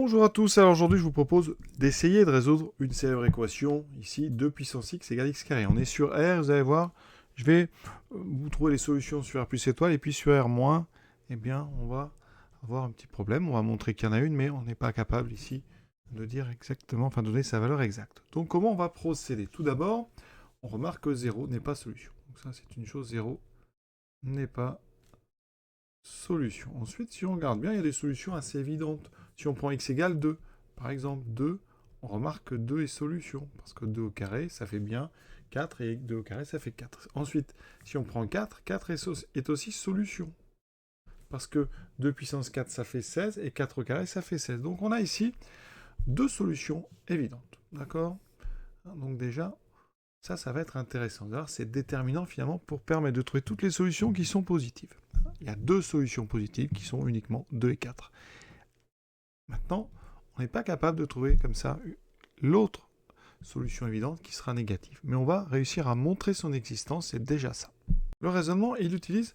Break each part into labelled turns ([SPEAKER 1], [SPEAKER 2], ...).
[SPEAKER 1] Bonjour à tous, alors aujourd'hui je vous propose d'essayer de résoudre une célèbre équation, ici 2 puissance x égale x carré. On est sur R, vous allez voir, je vais vous trouver les solutions sur R plus étoile, et puis sur R moins, eh bien on va avoir un petit problème, on va montrer qu'il y en a une, mais on n'est pas capable ici de dire exactement, enfin de donner sa valeur exacte. Donc comment on va procéder? Tout d'abord, on remarque que 0 n'est pas solution. Donc ça c'est une chose, 0 n'est pas solution. Ensuite, si on regarde bien, il y a des solutions assez évidentes. Si on prend x égale 2, par exemple 2, on remarque que 2 est solution, parce que 2 au carré, ça fait bien 4, et 2 au carré, ça fait 4. Ensuite, si on prend 4, 4 est aussi solution, parce que 2 puissance 4, ça fait 16, et 4 au carré, ça fait 16. Donc on a ici deux solutions évidentes, d'accord? Donc déjà, ça va être intéressant. D'ailleurs, c'est déterminant finalement pour permettre de trouver toutes les solutions qui sont positives. Il y a deux solutions positives qui sont uniquement 2 et 4. Maintenant, on n'est pas capable de trouver comme ça l'autre solution évidente qui sera négative. Mais on va réussir à montrer son existence, c'est déjà ça. Le raisonnement, il utilise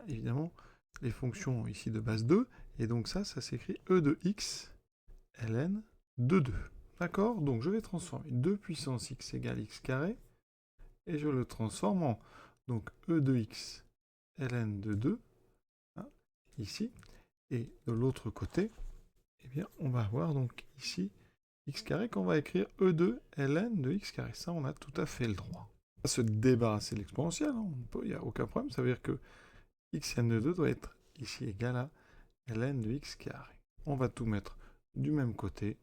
[SPEAKER 1] évidemment les fonctions ici de base 2, et donc ça s'écrit e de x ln de 2. D'accord? Donc je vais transformer 2 puissance x égale x carré, et je le transforme en donc e de x ln de 2, ici, et de l'autre côté, eh bien, on va avoir donc ici x carré qu'on va écrire e de ln de x carré. Ça, on a tout à fait le droit. On va se débarrasser de l'exponentielle, il n'y a aucun problème. Ça veut dire que x ln de 2 doit être ici égal à ln de x carré. On va tout mettre du même côté.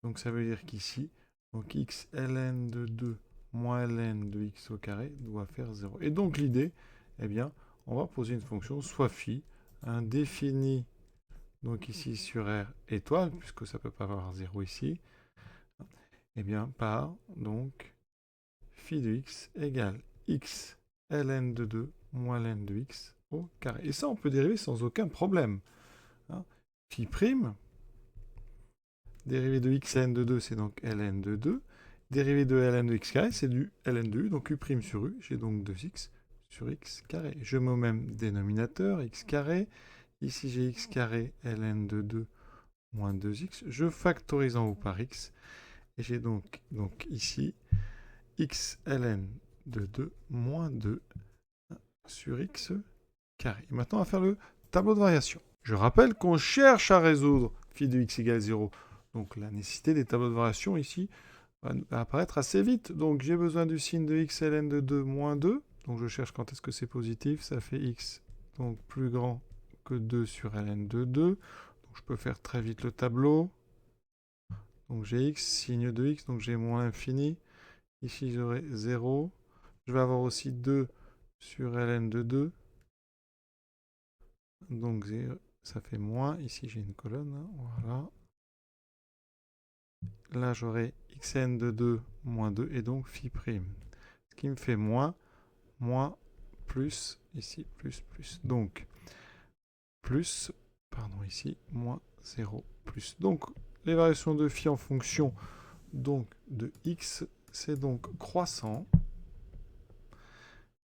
[SPEAKER 1] Donc ça veut dire qu'ici, donc x ln de 2 moins ln de x au carré doit faire 0. Et donc l'idée, eh bien, on va poser une fonction soit phi, définie donc ici sur R étoile, puisque ça ne peut pas avoir 0 ici, eh bien par donc phi de x égale x ln de 2 moins ln de x au carré. Et ça, on peut dériver sans aucun problème. Phi prime, dérivée de x ln de 2, c'est donc ln de 2. Dérivée de ln de x carré, c'est du ln de u, donc u prime sur u, j'ai donc 2x sur x carré. Je mets au même dénominateur, x carré. Ici, j'ai x carré ln de 2 moins 2x. Je factorise en haut par x. Et j'ai donc ici x ln de 2 moins 2 sur x carré. Et maintenant, on va faire le tableau de variation. Je rappelle qu'on cherche à résoudre phi de x égale 0. Donc la nécessité des tableaux de variation ici va apparaître assez vite. Donc j'ai besoin du signe de x ln de 2 moins 2. Donc je cherche quand est-ce que c'est positif. Ça fait x donc plus grand que 2 sur ln de 2. Donc je peux faire très vite le tableau. Donc j'ai x, signe de x, donc j'ai moins l'infini. Ici j'aurai 0. Je vais avoir aussi 2 sur ln de 2. Donc ça fait moins. Ici j'ai une colonne. Voilà. Là j'aurai xn de 2 moins 2 et donc phi prime. Ce qui me fait moins, plus, ici plus, plus. Donc plus, pardon ici, moins 0, plus. Donc les variations de phi en fonction donc de x, c'est donc croissant,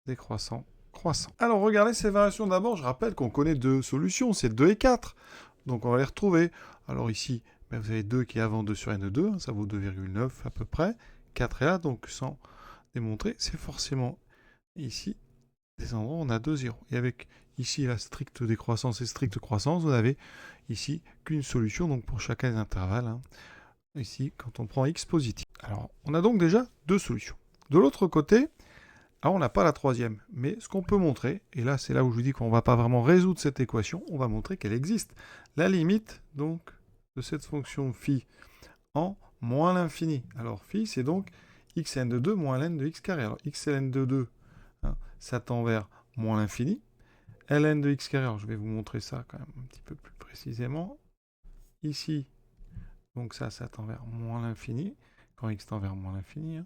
[SPEAKER 1] décroissant, croissant. Alors regardez ces variations d'abord, je rappelle qu'on connaît deux solutions, c'est 2 et 4. Donc on va les retrouver. Alors ici, vous avez 2 qui est avant 2 sur n de 2, ça vaut 2,9 à peu près. 4 est là, donc sans démontrer, c'est forcément ici des endroits où on a 2 zéros. Et avec ici la stricte décroissance et stricte croissance, vous n'avez ici qu'une solution donc pour chacun des intervalles. Ici, quand on prend x positif. Alors, on a donc déjà deux solutions. De l'autre côté, alors on n'a pas la troisième, mais ce qu'on peut montrer, et là c'est là où je vous dis qu'on ne va pas vraiment résoudre cette équation, on va montrer qu'elle existe. La limite donc de cette fonction phi en moins l'infini. Alors phi c'est donc xn de 2 moins ln de x carré. Alors xn de 2, ça tend vers moins l'infini. ln de x carré, alors je vais vous montrer ça quand même un petit peu plus précisément. Ici, donc ça tend vers moins l'infini, quand x tend vers moins l'infini.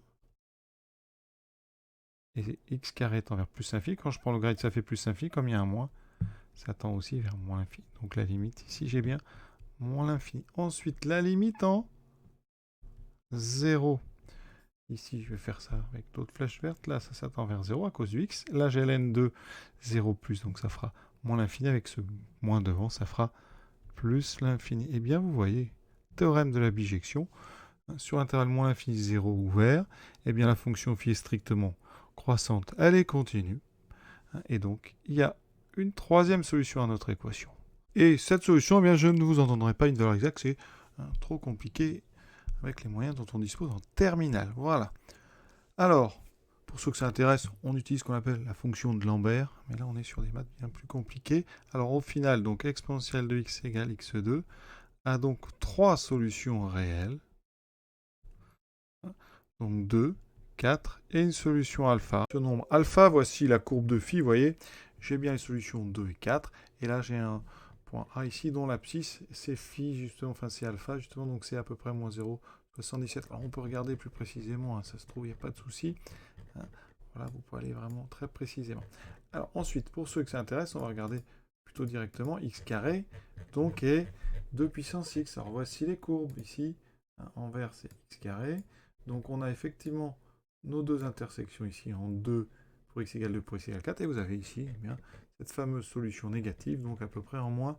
[SPEAKER 1] Et x carré tend vers plus l'infini. Quand je prends le grade, ça fait plus l'infini. Comme il y a un moins, ça tend aussi vers moins l'infini. Donc la limite, ici, j'ai bien moins l'infini. Ensuite, la limite en 0. Ici, je vais faire ça avec d'autres flèches vertes. Là, ça tend vers 0 à cause du x. Là, j'ai ln de 0 plus, donc ça fera moins l'infini. Avec ce moins devant, ça fera plus l'infini. Eh bien, vous voyez, théorème de la bijection, sur l'intervalle moins l'infini 0 ouvert, eh bien la fonction phi est strictement croissante, elle est continue. Et donc, il y a une troisième solution à notre équation. Et cette solution, eh bien, je ne vous en donnerai pas une valeur exacte, c'est trop compliqué avec les moyens dont on dispose en terminale. Voilà. Alors, pour ceux que ça intéresse, on utilise ce qu'on appelle la fonction de Lambert, mais là on est sur des maths bien plus compliquées. Alors au final, donc exponentielle de x égale x2 a donc trois solutions réelles. Donc 2, 4 et une solution alpha. Ce nombre alpha, voici la courbe de phi, vous voyez, j'ai bien les solutions 2 et 4, et là j'ai un point A ici dont l'abscisse c'est phi justement, enfin c'est alpha justement, donc c'est à peu près moins 0,77. Alors on peut regarder plus précisément, hein, ça se trouve, il n'y a pas de souci. Hein. Voilà, vous pouvez aller vraiment très précisément. Alors ensuite, pour ceux que ça intéresse, on va regarder plutôt directement x carré, donc est 2 puissance x. Alors voici les courbes ici, hein, envers c'est x carré. Donc on a effectivement nos deux intersections ici en 2 pour x égale 2 pour x égale 4, et vous avez ici eh bien, cette fameuse solution négative, donc à peu près en moins,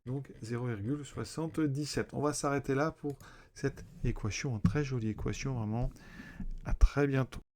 [SPEAKER 1] donc 0,77. On va s'arrêter là pour cette équation, une très jolie équation vraiment. À très bientôt.